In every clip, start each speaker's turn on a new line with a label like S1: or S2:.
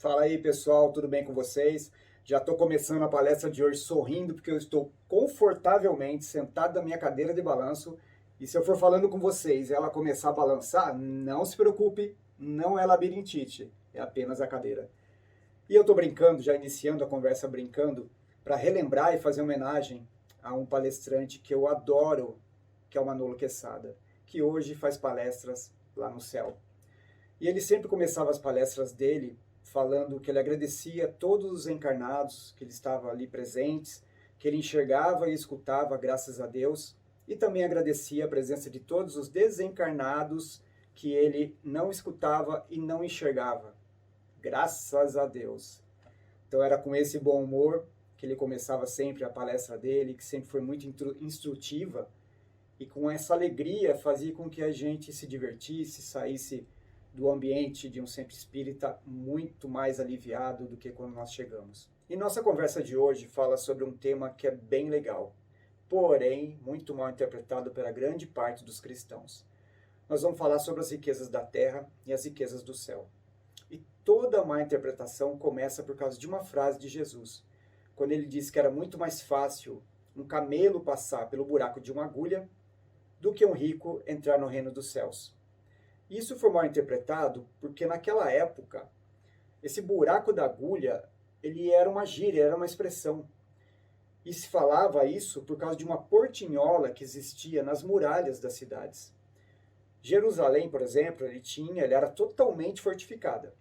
S1: Fala aí, pessoal, tudo bem com vocês? Já estou começando a palestra de hoje sorrindo porque eu estou confortavelmente sentado na minha cadeira de balanço e se eu for falando com vocês e ela começar a balançar, não se preocupe, não é labirintite, é apenas a cadeira. E eu estou brincando, já iniciando a conversa brincando, para relembrar e fazer homenagem a um palestrante que eu adoro, que é o Manolo Quezada, que hoje faz palestras lá no céu. E ele sempre começava as palestras dele falando que ele agradecia a todos os encarnados que ele estava ali presentes, que ele enxergava e escutava graças a Deus, e também agradecia a presença de todos os desencarnados que ele não escutava e não enxergava. Graças a Deus. Então era com esse bom humor que ele começava sempre a palestra dele, que sempre foi muito instrutiva, e com essa alegria fazia com que a gente se divertisse, saísse do ambiente de um centro espírita muito mais aliviado do que quando nós chegamos. E nossa conversa de hoje fala sobre um tema que é bem legal, porém muito mal interpretado pela grande parte dos cristãos. Nós vamos falar sobre as riquezas da terra e as riquezas do céu. E toda má interpretação começa por causa de uma frase de Jesus, quando ele disse que era muito mais fácil um camelo passar pelo buraco de uma agulha do que um rico entrar no reino dos céus. Isso foi mal interpretado porque naquela época, esse buraco da agulha, ele era uma gíria, era uma expressão. E se falava isso por causa de uma portinhola que existia nas muralhas das cidades. Jerusalém, por exemplo, ele era totalmente fortificada.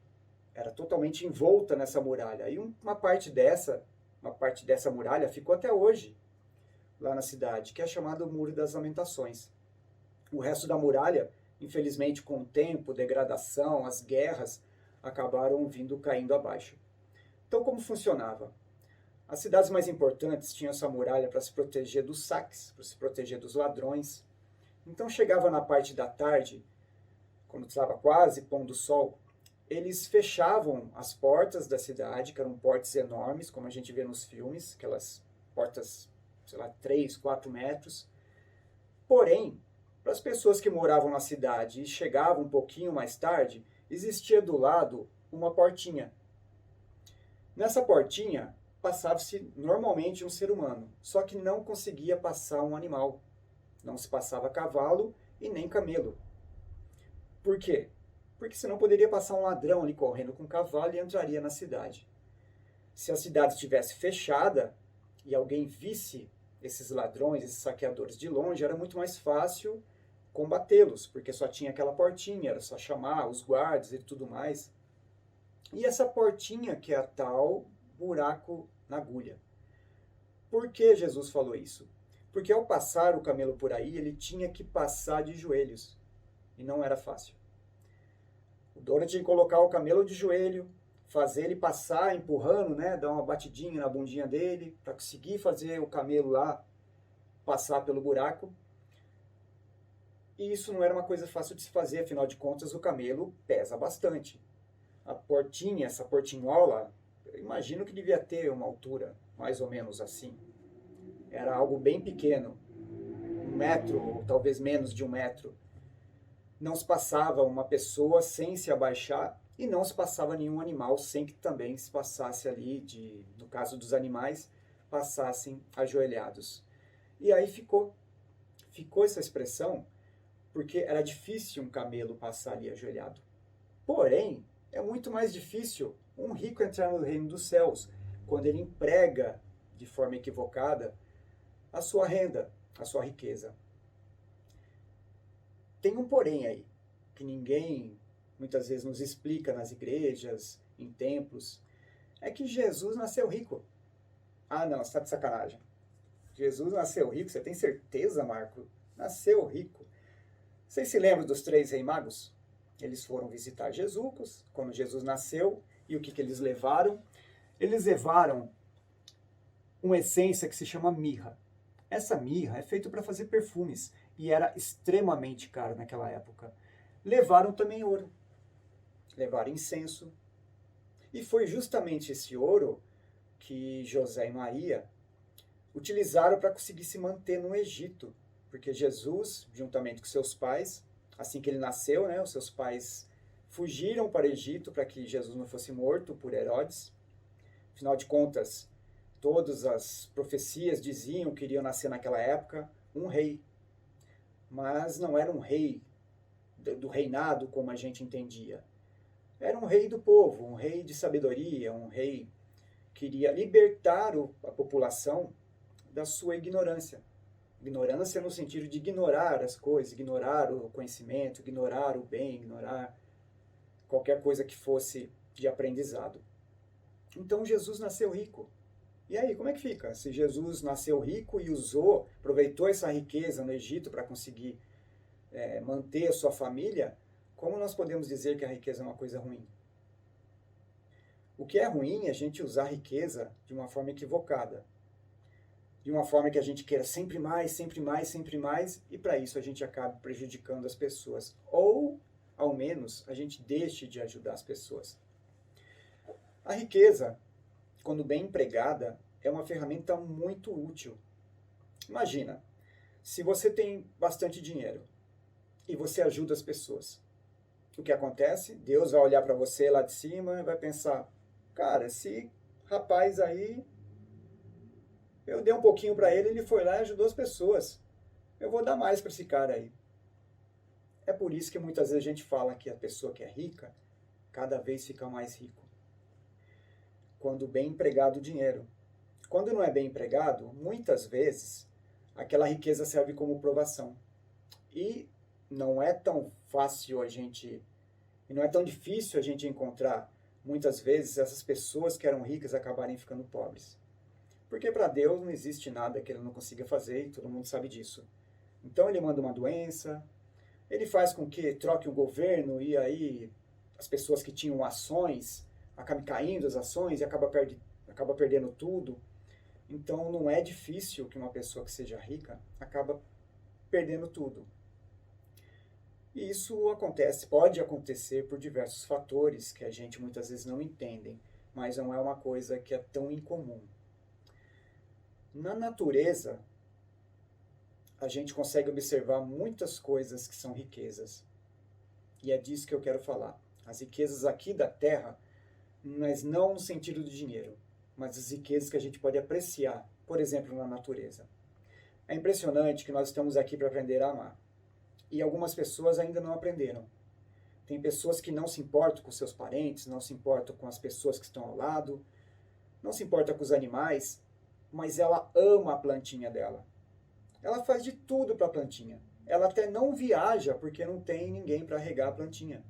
S1: Era totalmente envolta nessa muralha. E uma parte dessa muralha ficou até hoje lá na cidade, que é chamado Muro das Lamentações. O resto da muralha, infelizmente, com o tempo, degradação, as guerras, acabaram caindo abaixo. Então, como funcionava? As cidades mais importantes tinham essa muralha para se proteger dos saques, para se proteger dos ladrões. Então, chegava na parte da tarde, quando estava quase pondo o sol, eles fechavam as portas da cidade, que eram portas enormes, como a gente vê nos filmes, aquelas portas, 3, 4 metros. Porém, para as pessoas que moravam na cidade e chegavam um pouquinho mais tarde, existia do lado uma portinha. Nessa portinha, passava-se normalmente um ser humano, só que não conseguia passar um animal. Não se passava cavalo e nem camelo. Por quê? Porque senão poderia passar um ladrão ali correndo com um cavalo e entraria na cidade. Se a cidade estivesse fechada e alguém visse esses ladrões, esses saqueadores de longe, era muito mais fácil combatê-los, porque só tinha aquela portinha, era só chamar os guardas e tudo mais. E essa portinha que é a tal buraco na agulha. Por que Jesus falou isso? Porque ao passar o camelo por aí, ele tinha que passar de joelhos, e não era fácil. O dono tinha que colocar o camelo de joelho, fazer ele passar empurrando, né, dar uma batidinha na bundinha dele, para conseguir fazer o camelo lá passar pelo buraco. E isso não era uma coisa fácil de se fazer, afinal de contas o camelo pesa bastante. A portinha, essa portinhola, eu imagino que devia ter uma altura mais ou menos assim. Era algo bem pequeno, 1 metro ou talvez menos de 1 metro. Não se passava uma pessoa sem se abaixar e não se passava nenhum animal sem que também se passasse ali, no caso dos animais, passassem ajoelhados. E aí ficou essa expressão, porque era difícil um camelo passar ali ajoelhado. Porém, é muito mais difícil um rico entrar no reino dos céus, quando ele emprega de forma equivocada a sua renda, a sua riqueza. Tem um porém aí, que ninguém muitas vezes nos explica nas igrejas, em templos, é que Jesus nasceu rico. Ah não, você está de sacanagem. Jesus nasceu rico, você tem certeza, Marco? Nasceu rico. Vocês se lembram dos 3 reis magos? Eles foram visitar Jesus quando Jesus nasceu, e o que eles levaram? Eles levaram uma essência que se chama mirra. Essa mirra é feita para fazer perfumes, e era extremamente caro naquela época. Levaram também ouro, levaram incenso, e foi justamente esse ouro que José e Maria utilizaram para conseguir se manter no Egito, porque Jesus, juntamente com seus pais, assim que ele nasceu, né, os seus pais fugiram para o Egito para que Jesus não fosse morto por Herodes. Afinal de contas, todas as profecias diziam que iria nascer naquela época um rei. Mas não era um rei do reinado como a gente entendia. Era um rei do povo, um rei de sabedoria, um rei que queria libertar a população da sua ignorância. Ignorância no sentido de ignorar as coisas, ignorar o conhecimento, ignorar o bem, ignorar qualquer coisa que fosse de aprendizado. Então Jesus nasceu rico. E aí, como é que fica? Se Jesus nasceu rico e aproveitou essa riqueza no Egito para conseguir manter a sua família, como nós podemos dizer que a riqueza é uma coisa ruim? O que é ruim é a gente usar a riqueza de uma forma equivocada. De uma forma que a gente queira sempre mais, sempre mais, sempre mais, e para isso a gente acaba prejudicando as pessoas. Ou, ao menos, a gente deixe de ajudar as pessoas. A riqueza, quando bem empregada, é uma ferramenta muito útil. Imagina, se você tem bastante dinheiro e você ajuda as pessoas, o que acontece? Deus vai olhar para você lá de cima e vai pensar, cara, esse rapaz aí, eu dei um pouquinho para ele, ele foi lá e ajudou as pessoas. Eu vou dar mais para esse cara aí. É por isso que muitas vezes a gente fala que a pessoa que é rica, cada vez fica mais rico. Quando bem empregado o dinheiro. Quando não é bem empregado, muitas vezes, aquela riqueza serve como provação. E não é tão fácil e não é tão difícil a gente encontrar, muitas vezes, essas pessoas que eram ricas acabarem ficando pobres. Porque para Deus não existe nada que ele não consiga fazer e todo mundo sabe disso. Então ele manda uma doença, ele faz com que troque o governo e aí as pessoas que tinham ações acabem caindo as ações e acaba perdendo tudo. Então não é difícil que uma pessoa que seja rica acaba perdendo tudo. E isso pode acontecer por diversos fatores que a gente muitas vezes não entende, mas não é uma coisa que é tão incomum. Na natureza, a gente consegue observar muitas coisas que são riquezas. E é disso que eu quero falar. As riquezas aqui da Terra, mas não no sentido do dinheiro, mas as riquezas que a gente pode apreciar, por exemplo, na natureza. É impressionante que nós estamos aqui para aprender a amar. E algumas pessoas ainda não aprenderam. Tem pessoas que não se importam com seus parentes, não se importam com as pessoas que estão ao lado, não se importa com os animais, mas ela ama a plantinha dela. Ela faz de tudo para a plantinha. Ela até não viaja porque não tem ninguém para regar a plantinha.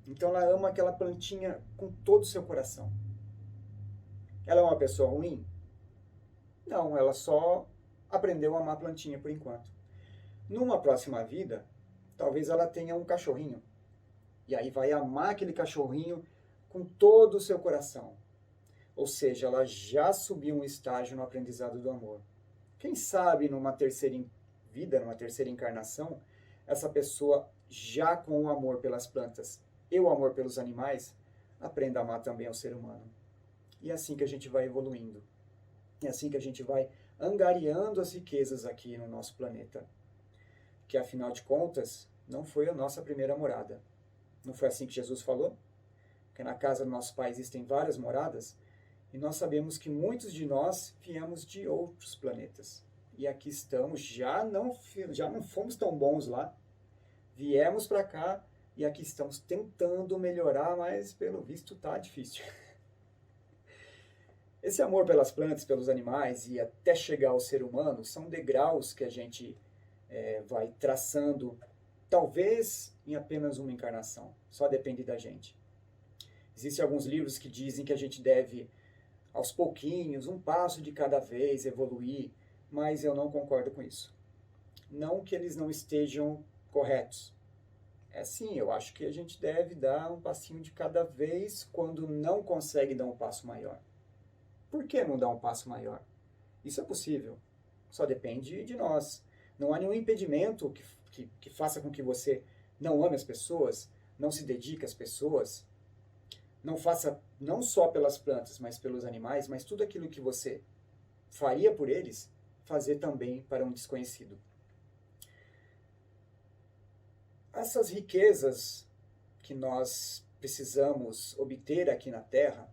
S1: Então ela ama aquela plantinha com todo o seu coração. Ela é uma pessoa ruim? Não, ela só aprendeu a amar a plantinha por enquanto. Numa próxima vida, talvez ela tenha um cachorrinho. E aí vai amar aquele cachorrinho com todo o seu coração. Ou seja, ela já subiu um estágio no aprendizado do amor. Quem sabe numa terceira vida, numa terceira encarnação, essa pessoa já com o amor pelas plantas e o amor pelos animais, aprenda a amar também ao ser humano. E é assim que a gente vai evoluindo. É assim que a gente vai angariando as riquezas aqui no nosso planeta. Que afinal de contas, não foi a nossa primeira morada. Não foi assim que Jesus falou? Que na casa do nosso Pai existem várias moradas, e nós sabemos que muitos de nós viemos de outros planetas. E aqui estamos, já não fomos tão bons lá, viemos para cá e aqui estamos tentando melhorar, mas pelo visto tá difícil. Esse amor pelas plantas, pelos animais e até chegar ao ser humano são degraus que a gente vai traçando, talvez em apenas uma encarnação, só depende da gente. Existem alguns livros que dizem que a gente deve, aos pouquinhos, um passo de cada vez, evoluir, mas eu não concordo com isso. Não que eles não estejam corretos. É sim, eu acho que a gente deve dar um passinho de cada vez quando não consegue dar um passo maior. Por que não dar um passo maior? Isso é possível, só depende de nós. Não há nenhum impedimento que faça com que você não ame as pessoas, não se dedique às pessoas, não faça não só pelas plantas, mas pelos animais, mas tudo aquilo que você faria por eles, fazer também para um desconhecido. Essas riquezas que nós precisamos obter aqui na Terra,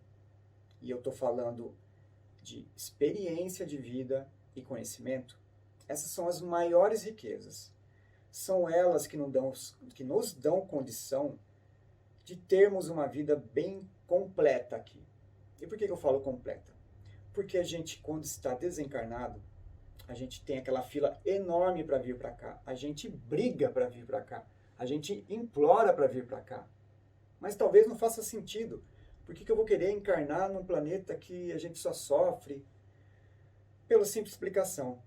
S1: e eu estou falando de experiência de vida e conhecimento, essas são as maiores riquezas. São elas que nos dão condição de termos uma vida bem completa aqui. E por que eu falo completa? Porque a gente, quando está desencarnado, a gente tem aquela fila enorme para vir para cá. A gente briga para vir para cá. A gente implora para vir para cá. Mas talvez não faça sentido. Por que eu vou querer encarnar num planeta que a gente só sofre? Pela simples explicação.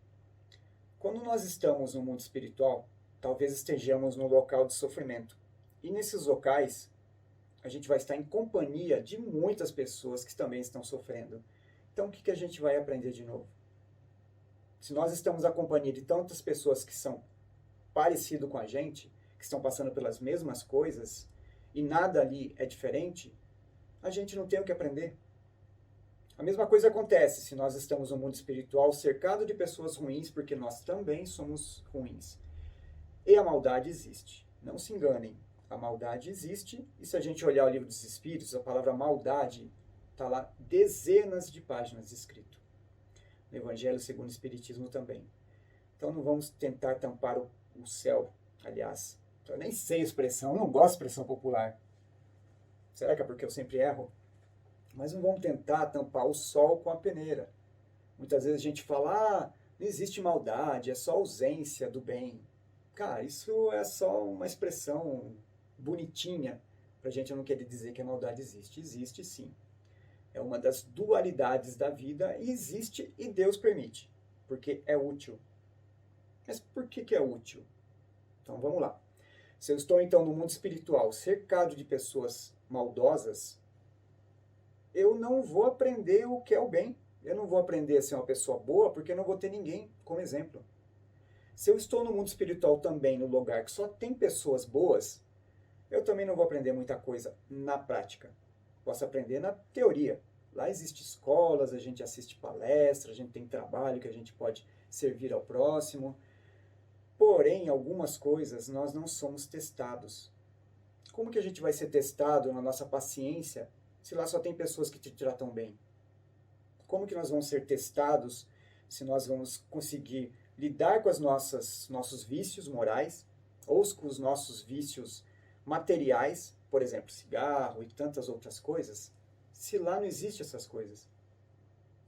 S1: Quando nós estamos no mundo espiritual, talvez estejamos no local de sofrimento. E nesses locais, a gente vai estar em companhia de muitas pessoas que também estão sofrendo. Então, o que a gente vai aprender de novo? Se nós estamos à companhia de tantas pessoas que são parecidas com a gente, que estão passando pelas mesmas coisas, e nada ali é diferente, a gente não tem o que aprender. A mesma coisa acontece se nós estamos no mundo espiritual cercado de pessoas ruins, porque nós também somos ruins. E a maldade existe. Não se enganem. A maldade existe, e se a gente olhar o livro dos Espíritos, a palavra maldade está lá dezenas de páginas escrito. No Evangelho segundo o Espiritismo também. Então não vamos tentar tampar o céu. Aliás, eu nem sei a expressão, eu não gosto de expressão popular. Será que é porque eu sempre erro? Mas não vamos tentar tampar o sol com a peneira. Muitas vezes a gente fala, não existe maldade, é só ausência do bem. Cara, isso é só uma expressão bonitinha para a gente não querer dizer que a maldade existe. Existe sim. É uma das dualidades da vida e existe e Deus permite, porque é útil. Mas por que é útil? Então vamos lá. Se eu estou então no mundo espiritual cercado de pessoas maldosas, eu não vou aprender o que é o bem. Eu não vou aprender a ser uma pessoa boa porque eu não vou ter ninguém como exemplo. Se eu estou no mundo espiritual também, no lugar que só tem pessoas boas, eu também não vou aprender muita coisa na prática. Posso aprender na teoria. Lá existem escolas, a gente assiste palestras, a gente tem trabalho que a gente pode servir ao próximo. Porém, algumas coisas nós não somos testados. Como que a gente vai ser testado na nossa paciência se lá só tem pessoas que te tratam bem? Como que nós vamos ser testados se nós vamos conseguir lidar com os nossos vícios morais ou com os nossos vícios materiais, por exemplo, cigarro e tantas outras coisas, se lá não existem essas coisas?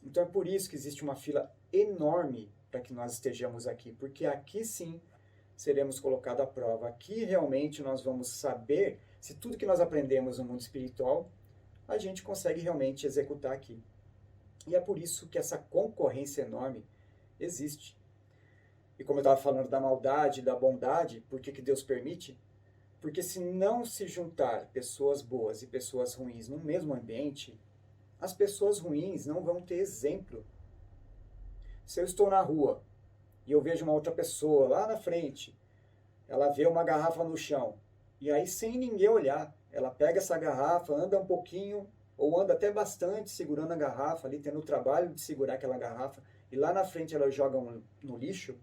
S1: Então é por isso que existe uma fila enorme para que nós estejamos aqui, porque aqui sim seremos colocados à prova. Aqui realmente nós vamos saber se tudo que nós aprendemos no mundo espiritual a gente consegue realmente executar aqui. E é por isso que essa concorrência enorme existe. E como eu estava falando da maldade, da bondade, por que Deus permite? Porque se não se juntar pessoas boas e pessoas ruins no mesmo ambiente, as pessoas ruins não vão ter exemplo. Se eu estou na rua e eu vejo uma outra pessoa lá na frente, ela vê uma garrafa no chão, e aí sem ninguém olhar, ela pega essa garrafa, anda um pouquinho, ou anda até bastante segurando a garrafa ali, tendo o trabalho de segurar aquela garrafa, e lá na frente ela joga no lixo,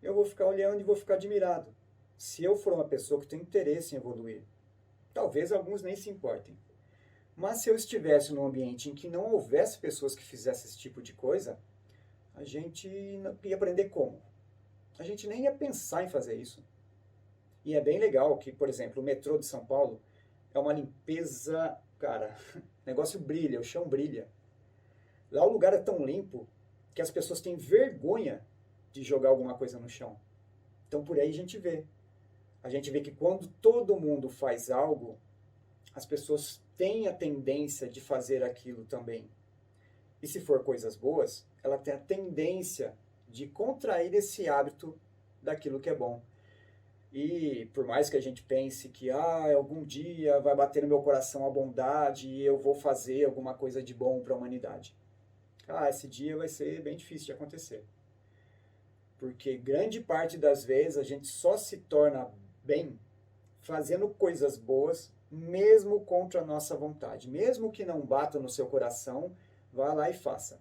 S1: eu vou ficar olhando e vou ficar admirado. Se eu for uma pessoa que tem interesse em evoluir, talvez alguns nem se importem. Mas se eu estivesse num ambiente em que não houvesse pessoas que fizessem esse tipo de coisa, a gente ia aprender como? A gente nem ia pensar em fazer isso. E é bem legal que, por exemplo, o metrô de São Paulo é uma limpeza, cara, o negócio brilha, o chão brilha. Lá o lugar é tão limpo que as pessoas têm vergonha de jogar alguma coisa no chão. Então por aí a gente vê. A gente vê que quando todo mundo faz algo, as pessoas têm a tendência de fazer aquilo também. E se for coisas boas, ela tem a tendência de contrair esse hábito daquilo que é bom. E por mais que a gente pense que algum dia vai bater no meu coração a bondade e eu vou fazer alguma coisa de bom para a humanidade. Esse dia vai ser bem difícil de acontecer. Porque grande parte das vezes a gente só se torna bem fazendo coisas boas, mesmo contra a nossa vontade. Mesmo que não bata no seu coração, vá lá e faça.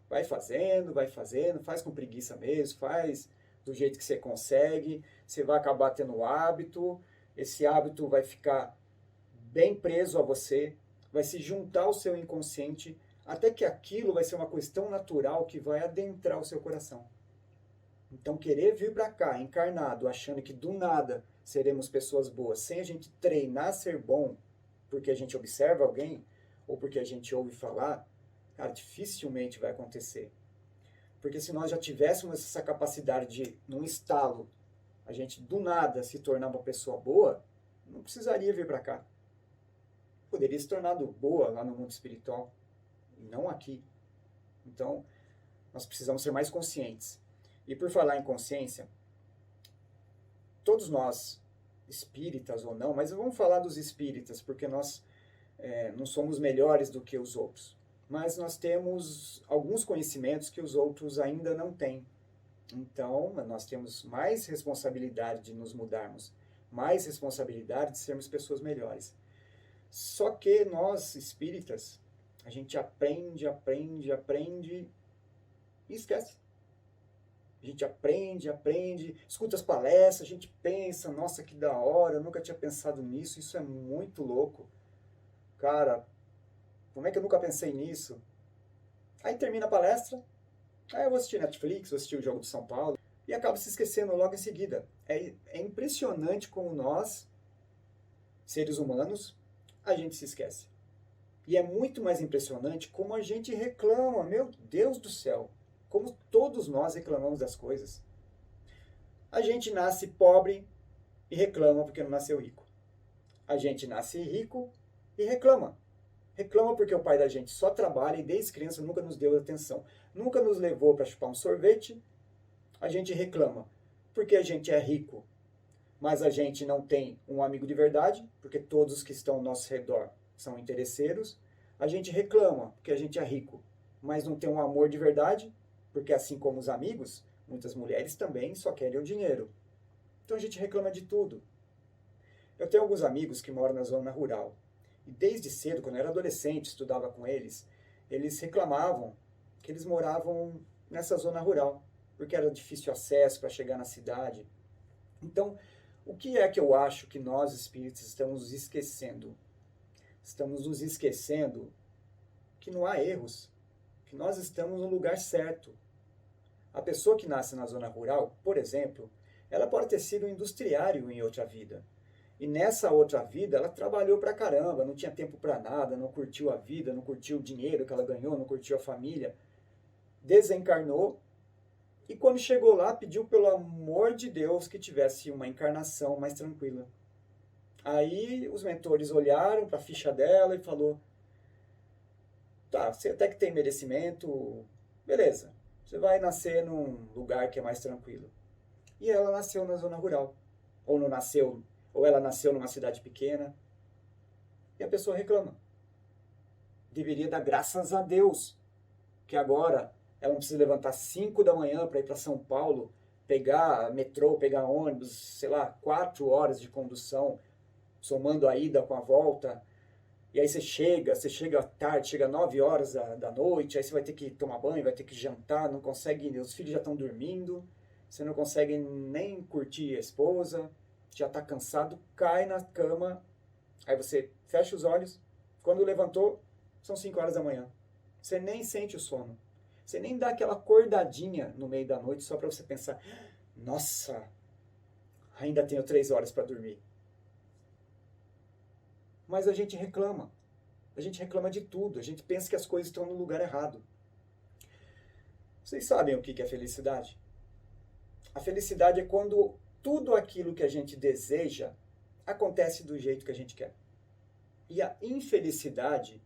S1: Vai fazendo, faz com preguiça mesmo, faz do jeito que você consegue, você vai acabar tendo hábito, esse hábito vai ficar bem preso a você, vai se juntar ao seu inconsciente, até que aquilo vai ser uma questão natural que vai adentrar o seu coração. Então, querer vir para cá, encarnado, achando que do nada seremos pessoas boas, sem a gente treinar a ser bom, porque a gente observa alguém, ou porque a gente ouve falar, cara, dificilmente vai acontecer. Porque se nós já tivéssemos essa capacidade de, num estalo, a gente do nada se tornar uma pessoa boa, não precisaria vir para cá. Poderia se tornar boa lá no mundo espiritual, e não aqui. Então, nós precisamos ser mais conscientes. E por falar em consciência, todos nós, espíritas ou não, mas vamos falar dos espíritas, porque nós não somos melhores do que os outros. Mas nós temos alguns conhecimentos que os outros ainda não têm. Então, nós temos mais responsabilidade de nos mudarmos, mais responsabilidade de sermos pessoas melhores. Só que nós, espíritas, a gente aprende e esquece. A gente aprende, escuta as palestras, a gente pensa, nossa, que da hora, eu nunca tinha pensado nisso, isso é muito louco. Cara, como é que eu nunca pensei nisso? Aí termina a palestra, aí eu vou assistir Netflix, vou assistir o Jogo de São Paulo, e acabo se esquecendo logo em seguida. É impressionante como nós, seres humanos, a gente se esquece. E é muito mais impressionante como a gente reclama, meu Deus do céu, como todos nós reclamamos das coisas. A gente nasce pobre e reclama porque não nasceu rico. A gente nasce rico e reclama. Reclama porque o pai da gente só trabalha e desde criança nunca nos deu atenção. Nunca nos levou para chupar um sorvete. A gente reclama porque a gente é rico. Mas a gente não tem um amigo de verdade, porque todos que estão ao nosso redor são interesseiros. A gente reclama porque a gente é rico, mas não tem um amor de verdade, porque assim como os amigos, muitas mulheres também só querem o dinheiro. Então a gente reclama de tudo. Eu tenho alguns amigos que moram na zona rural. E desde cedo, quando eu era adolescente, estudava com eles, eles reclamavam que eles moravam nessa zona rural, porque era difícil acesso para chegar na cidade. Então, o que é que eu acho que nós espíritas estamos nos esquecendo? Estamos nos esquecendo que não há erros, que nós estamos no lugar certo. A pessoa que nasce na zona rural, por exemplo, ela pode ter sido um industriário em outra vida. E nessa outra vida, ela trabalhou pra caramba, não tinha tempo pra nada, não curtiu a vida, não curtiu o dinheiro que ela ganhou, não curtiu a família. Desencarnou e quando chegou lá, pediu pelo amor de Deus que tivesse uma encarnação mais tranquila. Aí os mentores olharam para a ficha dela e falou: tá, você até que tem merecimento, beleza, você vai nascer num lugar que é mais tranquilo. E ela nasceu na zona rural. Ou não nasceu, ou ela nasceu numa cidade pequena. E a pessoa reclama. Deveria dar graças a Deus que agora ela não precisa levantar 5 da manhã para ir para São Paulo, pegar metrô, pegar ônibus, sei lá, 4 horas de condução, somando a ida com a volta. E aí você chega tarde, chega 9 horas da noite, aí você vai ter que tomar banho, vai ter que jantar, não consegue, os filhos já estão dormindo, você não consegue nem curtir a esposa, já está cansado, cai na cama, aí você fecha os olhos, quando levantou, são 5 horas da manhã. Você nem sente o sono. Você nem dá aquela acordadinha no meio da noite só para você pensar: nossa, ainda tenho 3 horas para dormir. Mas a gente reclama. A gente reclama de tudo. A gente pensa que as coisas estão no lugar errado. Vocês sabem o que é felicidade? A felicidade é quando tudo aquilo que a gente deseja acontece do jeito que a gente quer. E a infelicidade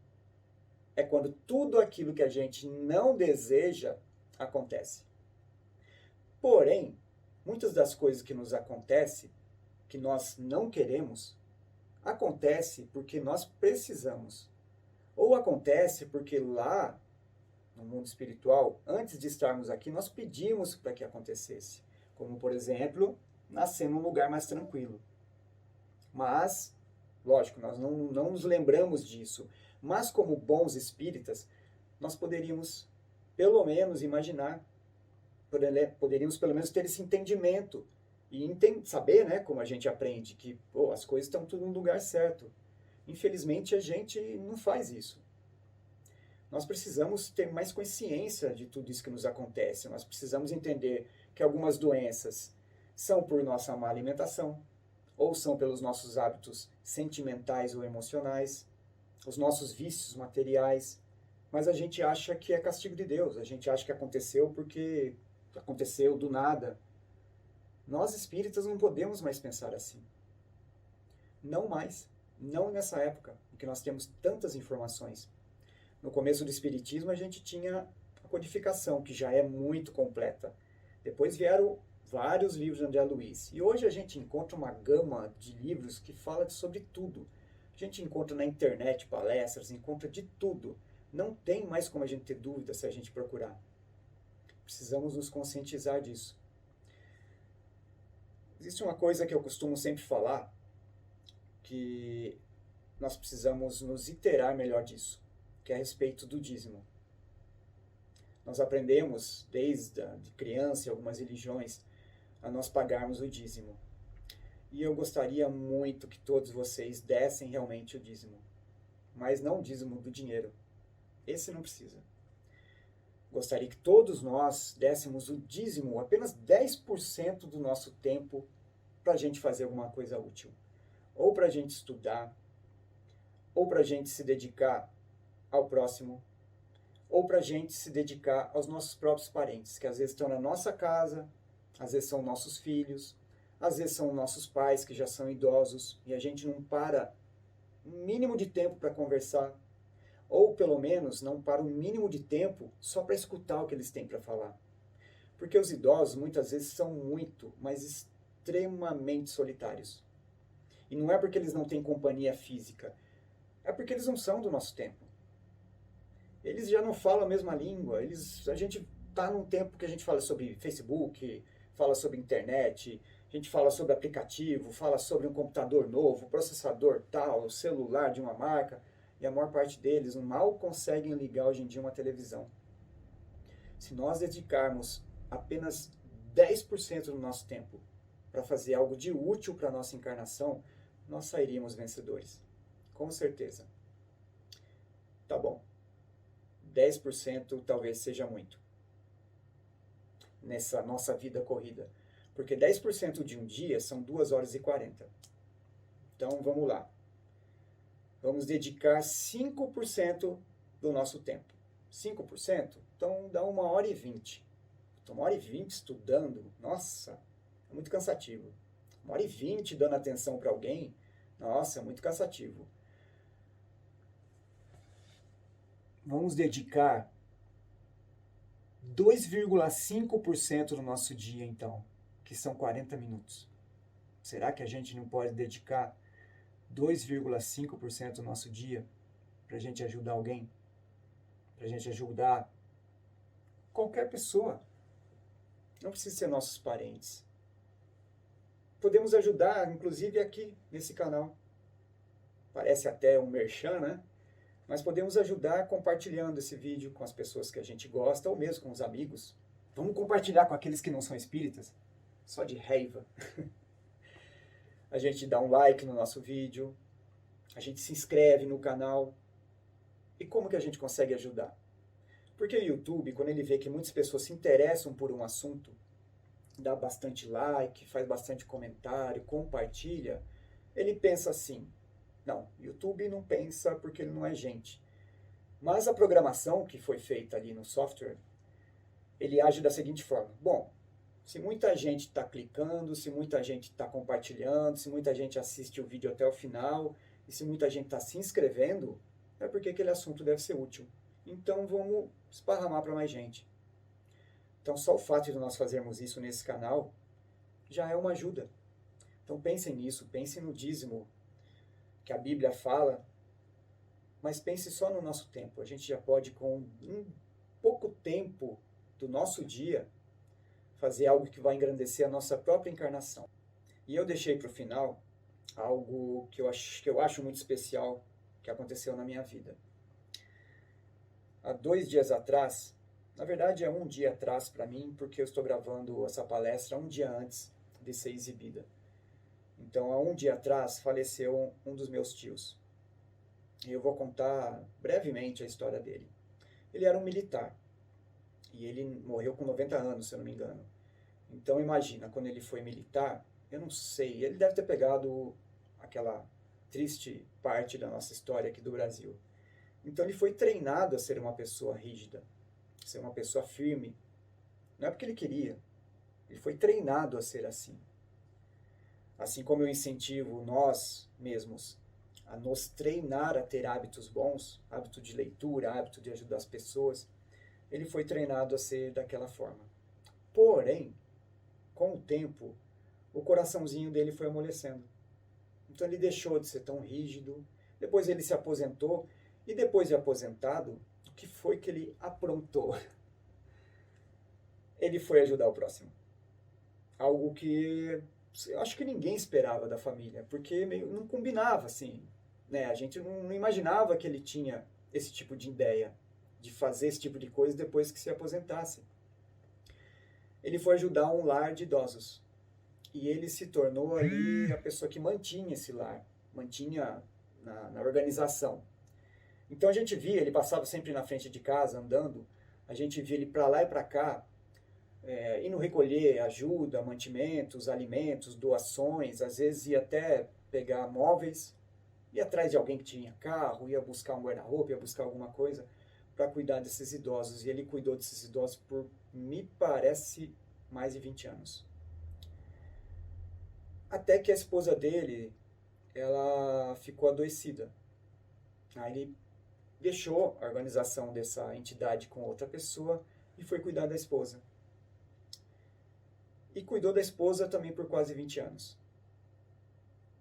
S1: é quando tudo aquilo que a gente não deseja acontece. Porém, muitas das coisas que nos acontecem, que nós não queremos, acontece porque nós precisamos. Ou acontece porque lá, no mundo espiritual, antes de estarmos aqui, nós pedimos para que acontecesse. Como, por exemplo, nascer num lugar mais tranquilo. Mas, lógico, nós não nos lembramos disso. Mas, como bons espíritas, nós poderíamos, pelo menos, imaginar, poderíamos, pelo menos, ter esse entendimento E saber, né, como a gente aprende que as coisas estão tudo no lugar certo. Infelizmente, a gente não faz isso. Nós precisamos ter mais consciência de tudo isso que nos acontece. Nós precisamos entender que algumas doenças são por nossa má alimentação, ou são pelos nossos hábitos sentimentais ou emocionais, os nossos vícios materiais, mas a gente acha que é castigo de Deus, a gente acha que aconteceu porque aconteceu do nada. Nós espíritas não podemos mais pensar assim. Não mais. Não nessa época, em que nós temos tantas informações. No começo do espiritismo a gente tinha a codificação, que já é muito completa. Depois vieram vários livros de André Luiz. E hoje a gente encontra uma gama de livros que fala sobre tudo. A gente encontra na internet palestras, encontra de tudo. Não tem mais como a gente ter dúvida se a gente procurar. Precisamos nos conscientizar disso. Existe uma coisa que eu costumo sempre falar, que nós precisamos nos iterar melhor disso, que é a respeito do dízimo. Nós aprendemos, desde de criança, em algumas religiões, a nós pagarmos o dízimo. E eu gostaria muito que todos vocês dessem realmente o dízimo. Mas não o dízimo do dinheiro. Esse não precisa. Gostaria que todos nós dessemos o dízimo, apenas 10% do nosso tempo, para a gente fazer alguma coisa útil. Ou para a gente estudar, ou para a gente se dedicar ao próximo, ou para a gente se dedicar aos nossos próprios parentes, que às vezes estão na nossa casa, às vezes são nossos filhos, às vezes são nossos pais que já são idosos, e a gente não para um mínimo de tempo para conversar, ou pelo menos não para um mínimo de tempo só para escutar o que eles têm para falar. Porque os idosos muitas vezes são muito, mas extremamente solitários. E não é porque eles não têm companhia física, é porque eles não são do nosso tempo. Eles já não falam a mesma língua, a gente está num tempo que a gente fala sobre Facebook, fala sobre internet, a gente fala sobre aplicativo, fala sobre um computador novo, processador tal, celular de uma marca, e a maior parte deles mal conseguem ligar hoje em dia uma televisão. Se nós dedicarmos apenas 10% do nosso tempo para fazer algo de útil para a nossa encarnação, nós sairíamos vencedores. Com certeza. Tá bom. 10% talvez seja muito nessa nossa vida corrida. Porque 10% de um dia são 2 horas e 40. Então, vamos lá. Vamos dedicar 5% do nosso tempo. 5%? Então, dá 1 hora e 20. Então, 1 hora e 20 estudando, nossa, é muito cansativo. 1 hora e 20 dando atenção para alguém, nossa, é muito cansativo. Vamos dedicar 2,5% do nosso dia, então, que são 40 minutos. Será que a gente não pode dedicar 2,5% do nosso dia para a gente ajudar alguém? Para a gente ajudar qualquer pessoa. Não precisa ser nossos parentes. Podemos ajudar, inclusive, aqui nesse canal. Parece até um merchan, né? Mas podemos ajudar compartilhando esse vídeo com as pessoas que a gente gosta, ou mesmo com os amigos. Vamos compartilhar com aqueles que não são espíritas. Só de raiva. A gente dá um like no nosso vídeo. A gente se inscreve no canal. E como que a gente consegue ajudar? Porque o YouTube, quando ele vê que muitas pessoas se interessam por um assunto, dá bastante like, faz bastante comentário, compartilha, ele pensa assim, não, YouTube não pensa porque ele não é gente. Mas a programação que foi feita ali no software, ele age da seguinte forma, bom, se muita gente está clicando, se muita gente está compartilhando, se muita gente assiste o vídeo até o final, e se muita gente está se inscrevendo, é porque aquele assunto deve ser útil. Então vamos esparramar para mais gente. Então só o fato de nós fazermos isso nesse canal já é uma ajuda. Então pensem nisso, pensem no dízimo que a Bíblia fala, mas pense só no nosso tempo. A gente já pode, com um pouco tempo do nosso dia, fazer algo que vai engrandecer a nossa própria encarnação. E eu deixei para o final algo que eu acho muito especial que aconteceu na minha vida. Há 2 dias atrás, na verdade é 1 dia atrás para mim, porque eu estou gravando essa palestra 1 dia antes de ser exibida. Então, há um dia atrás, faleceu um dos meus tios. E eu vou contar brevemente a história dele. Ele era um militar. E ele morreu com 90 anos, se eu não me engano. Então, imagina, quando ele foi militar, eu não sei, ele deve ter pegado aquela triste parte da nossa história aqui do Brasil. Então, ele foi treinado a ser uma pessoa rígida, a ser uma pessoa firme. Não é porque ele queria, ele foi treinado a ser assim. Assim como eu incentivo nós mesmos a nos treinar a ter hábitos bons, hábito de leitura, hábito de ajudar as pessoas, ele foi treinado a ser daquela forma. Porém, com o tempo, o coraçãozinho dele foi amolecendo. Então ele deixou de ser tão rígido, depois ele se aposentou, e depois de aposentado, o que foi que ele aprontou? Ele foi ajudar o próximo. Algo que eu acho que ninguém esperava da família, porque meio, não combinava, assim, né? A gente não imaginava que ele tinha esse tipo de ideia, de fazer esse tipo de coisa depois que se aposentasse. Ele foi ajudar um lar de idosos. E ele se tornou ali a pessoa que mantinha esse lar, mantinha na organização. Então a gente via, ele passava sempre na frente de casa, andando, a gente via ele para lá e para cá, indo recolher ajuda, mantimentos, alimentos, doações, às vezes ia até pegar móveis, ia atrás de alguém que tinha carro, ia buscar um guarda-roupa, ia buscar alguma coisa para cuidar desses idosos. E ele cuidou desses idosos por, me parece, mais de 20 anos. Até que a esposa dele, ela ficou adoecida. Aí ele deixou a organização dessa entidade com outra pessoa e foi cuidar da esposa. E cuidou da esposa também por quase 20 anos.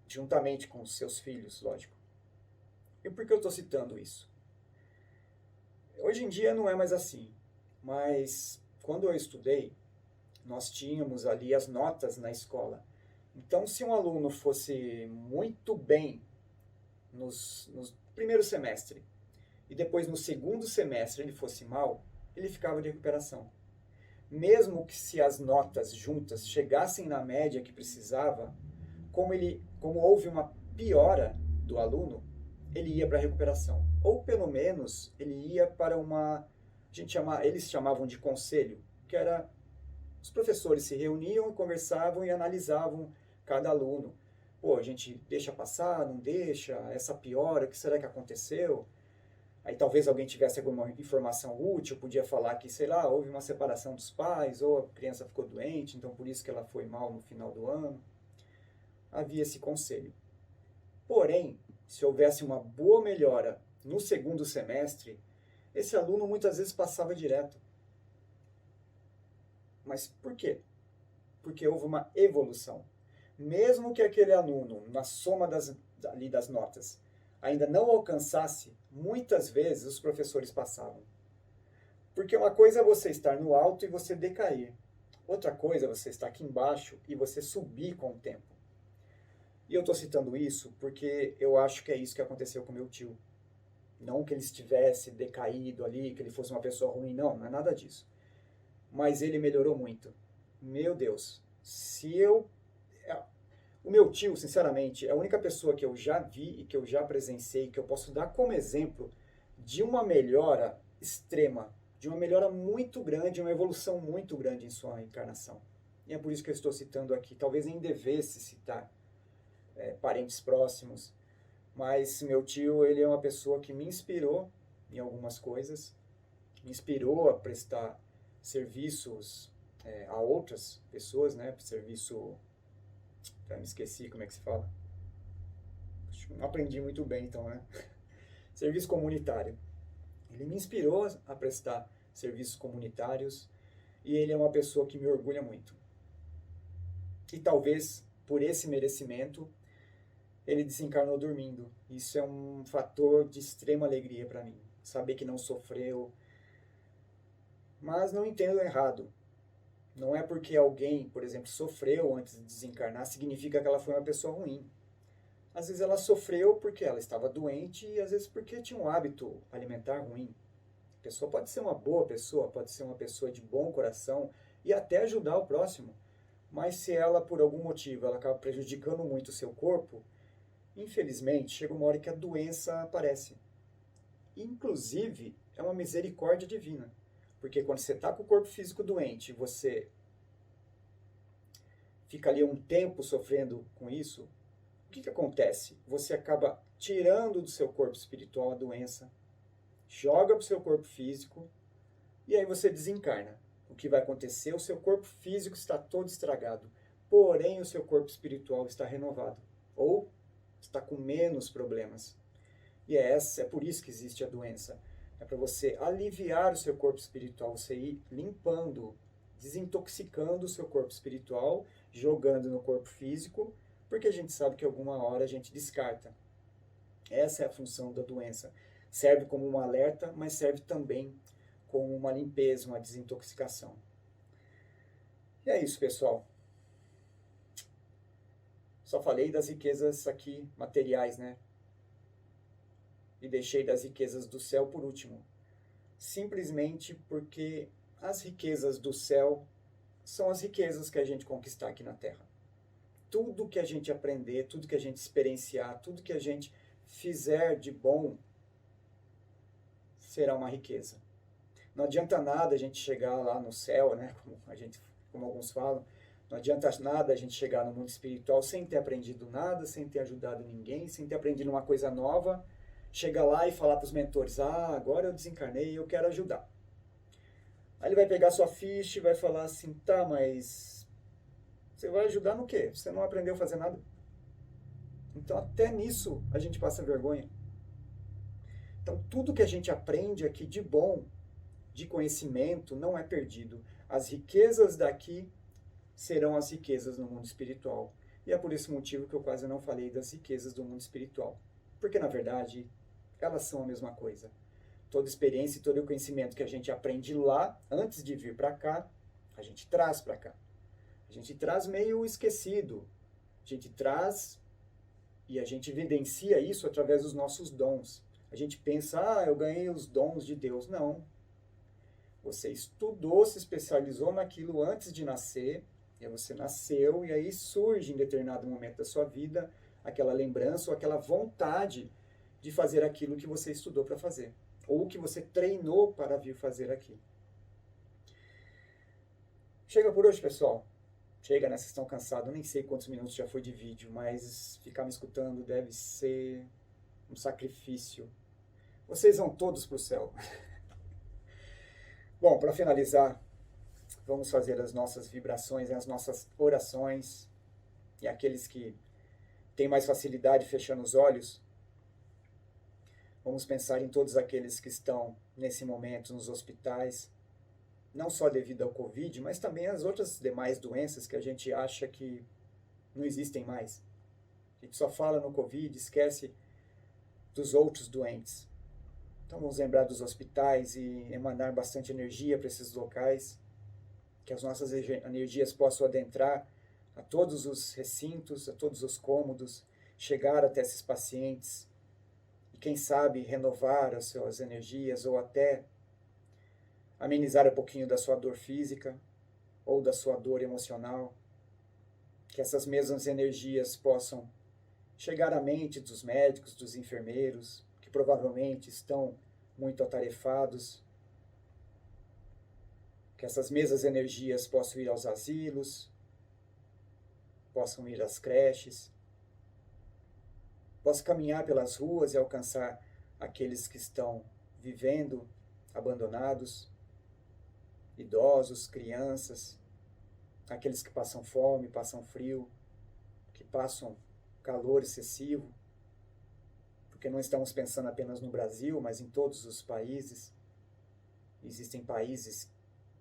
S1: Juntamente com os seus filhos, lógico. E por que eu estou citando isso? Hoje em dia não é mais assim, mas quando eu estudei, nós tínhamos ali as notas na escola. Então, se um aluno fosse muito bem no primeiro semestre e depois no segundo semestre ele fosse mal, ele ficava de recuperação. Mesmo que se as notas juntas chegassem na média que precisava, como houve uma piora do aluno, ele ia para a recuperação. Ou pelo menos ele ia para eles chamavam de conselho, que era os professores se reuniam, conversavam e analisavam cada aluno. Pô, a gente deixa passar, não deixa, essa piora, o que será que aconteceu? Aí talvez alguém tivesse alguma informação útil, podia falar que, sei lá, houve uma separação dos pais, ou a criança ficou doente, então por isso que ela foi mal no final do ano. Havia esse conselho. Porém, se houvesse uma boa melhora no segundo semestre, esse aluno muitas vezes passava direto. Mas por quê? Porque houve uma evolução. Mesmo que aquele aluno, na soma das notas, ainda não alcançasse, muitas vezes os professores passavam. Porque uma coisa é você estar no alto e você decair. Outra coisa é você estar aqui embaixo e você subir com o tempo. E eu estou citando isso porque eu acho que é isso que aconteceu com meu tio. Não que ele estivesse decaído ali, que ele fosse uma pessoa ruim, não é nada disso. Mas ele melhorou muito. Meu Deus, o meu tio, sinceramente, é a única pessoa que eu já vi e que eu já presenciei, que eu posso dar como exemplo de uma melhora extrema, de uma melhora muito grande, uma evolução muito grande em sua encarnação. E é por isso que eu estou citando aqui. Talvez nem devesse citar parentes próximos, mas meu tio, ele é uma pessoa que me inspirou em algumas coisas, me inspirou a prestar serviços a outras pessoas, né? Serviço, já me esqueci como é que se fala. Não aprendi muito bem, então, né? Serviço comunitário. Ele me inspirou a prestar serviços comunitários e ele é uma pessoa que me orgulha muito. E talvez por esse merecimento ele desencarnou dormindo. Isso é um fator de extrema alegria para mim. Saber que não sofreu. Mas não entendo errado. Não é porque alguém, por exemplo, sofreu antes de desencarnar, significa que ela foi uma pessoa ruim. Às vezes ela sofreu porque ela estava doente e às vezes porque tinha um hábito alimentar ruim. A pessoa pode ser uma boa pessoa, pode ser uma pessoa de bom coração e até ajudar o próximo. Mas se ela, por algum motivo, ela acaba prejudicando muito o seu corpo, infelizmente, chega uma hora que a doença aparece. Inclusive, é uma misericórdia divina. Porque quando você está com o corpo físico doente, você fica ali um tempo sofrendo com isso, o que acontece? Você acaba tirando do seu corpo espiritual a doença, joga para o seu corpo físico, e aí você desencarna. O que vai acontecer? O seu corpo físico está todo estragado, porém o seu corpo espiritual está renovado, ou está com menos problemas. E é por isso que existe a doença. É para você aliviar o seu corpo espiritual, você ir limpando, desintoxicando o seu corpo espiritual, jogando no corpo físico, porque a gente sabe que alguma hora a gente descarta. Essa é a função da doença. Serve como um alerta, mas serve também como uma limpeza, uma desintoxicação. E é isso, pessoal. Só falei das riquezas aqui materiais, né? E deixei das riquezas do céu por último. Simplesmente porque as riquezas do céu são as riquezas que a gente conquistar aqui na Terra. Tudo que a gente aprender, tudo que a gente experienciar, tudo que a gente fizer de bom, será uma riqueza. Não adianta nada a gente chegar lá no céu, né? Como alguns falam, não adianta nada a gente chegar no mundo espiritual sem ter aprendido nada, sem ter ajudado ninguém, sem ter aprendido uma coisa nova, chegar lá e falar para os mentores, agora eu desencarnei e eu quero ajudar. Aí ele vai pegar sua ficha e vai falar assim, tá, mas você vai ajudar no quê? Você não aprendeu a fazer nada. Então até nisso a gente passa vergonha. Então tudo que a gente aprende aqui de bom, de conhecimento, não é perdido. As riquezas daqui serão as riquezas no mundo espiritual. E é por esse motivo que eu quase não falei das riquezas do mundo espiritual. Porque, na verdade, elas são a mesma coisa. Toda experiência e todo o conhecimento que a gente aprende lá, antes de vir para cá, a gente traz para cá. A gente traz meio esquecido. A gente traz e a gente evidencia isso através dos nossos dons. A gente pensa, eu ganhei os dons de Deus. Não. Você estudou, se especializou naquilo antes de nascer, e aí você nasceu, e aí surge em determinado momento da sua vida aquela lembrança ou aquela vontade de fazer aquilo que você estudou para fazer, ou que você treinou para vir fazer aquilo. Chega por hoje, pessoal. Chega, né? Vocês estão cansados. Eu nem sei quantos minutos já foi de vídeo, mas ficar me escutando deve ser um sacrifício. Vocês vão todos para o céu. Bom, para finalizar, vamos fazer as nossas vibrações, as nossas orações. E aqueles que têm mais facilidade fechando os olhos, vamos pensar em todos aqueles que estão nesse momento nos hospitais, não só devido ao Covid, mas também as outras demais doenças que a gente acha que não existem mais. A gente só fala no Covid, esquece dos outros doentes. Então vamos lembrar dos hospitais e emanar bastante energia para esses locais, que as nossas energias possam adentrar a todos os recintos, a todos os cômodos, chegar até esses pacientes e, quem sabe, renovar as suas energias ou até amenizar um pouquinho da sua dor física ou da sua dor emocional. Que essas mesmas energias possam chegar à mente dos médicos, dos enfermeiros, que provavelmente estão muito atarefados, que essas mesmas energias possam ir aos asilos, possam ir às creches, possam caminhar pelas ruas e alcançar aqueles que estão vivendo abandonados, idosos, crianças, aqueles que passam fome, passam frio, que passam calor excessivo, porque não estamos pensando apenas no Brasil, mas em todos os países. Existem países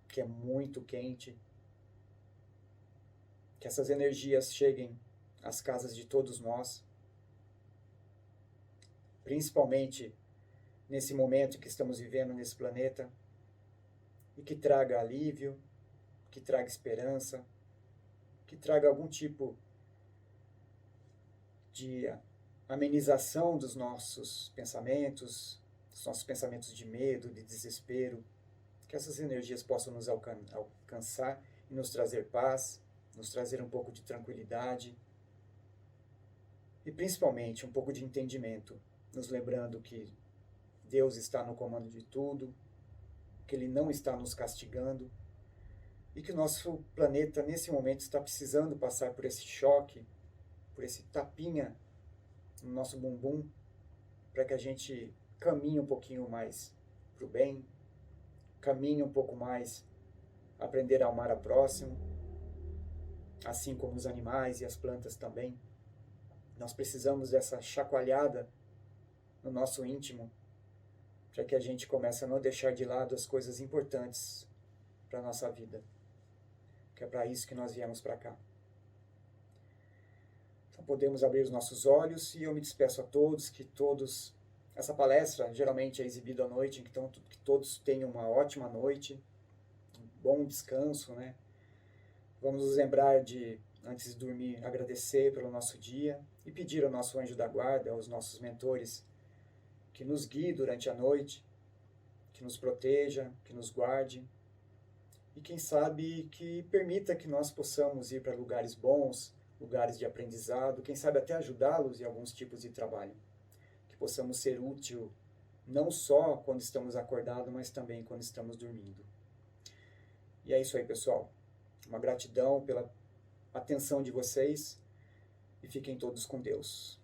S1: que é muito quente. Que essas energias cheguem às casas de todos nós, principalmente nesse momento que estamos vivendo nesse planeta, e que traga alívio, que traga esperança, que traga algum tipo de amenização dos nossos pensamentos de medo, de desespero, que essas energias possam nos alcançar e nos trazer paz, nos trazer um pouco de tranquilidade e principalmente um pouco de entendimento, nos lembrando que Deus está no comando de tudo, que Ele não está nos castigando e que o nosso planeta nesse momento está precisando passar por esse choque, por esse tapinha no nosso bumbum, para que a gente caminhe um pouquinho mais para o bem, caminhe um pouco mais, aprender a amar a próximo, assim como os animais e as plantas também. Nós precisamos dessa chacoalhada no nosso íntimo, para que a gente comece a não deixar de lado as coisas importantes para a nossa vida, que é para isso que nós viemos para cá. Então podemos abrir os nossos olhos e eu me despeço a todos, que todos... Essa palestra geralmente é exibida à noite, então que todos tenham uma ótima noite, um bom descanso, né? Vamos nos lembrar de, antes de dormir, agradecer pelo nosso dia e pedir ao nosso anjo da guarda, aos nossos mentores, que nos guie durante a noite, que nos proteja, que nos guarde e, quem sabe, que permita que nós possamos ir para lugares bons, lugares de aprendizado, quem sabe até ajudá-los em alguns tipos de trabalho. Que possamos ser útil não só quando estamos acordados, mas também quando estamos dormindo. E é isso aí, pessoal. Uma gratidão pela atenção de vocês e fiquem todos com Deus.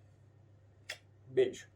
S1: Beijo.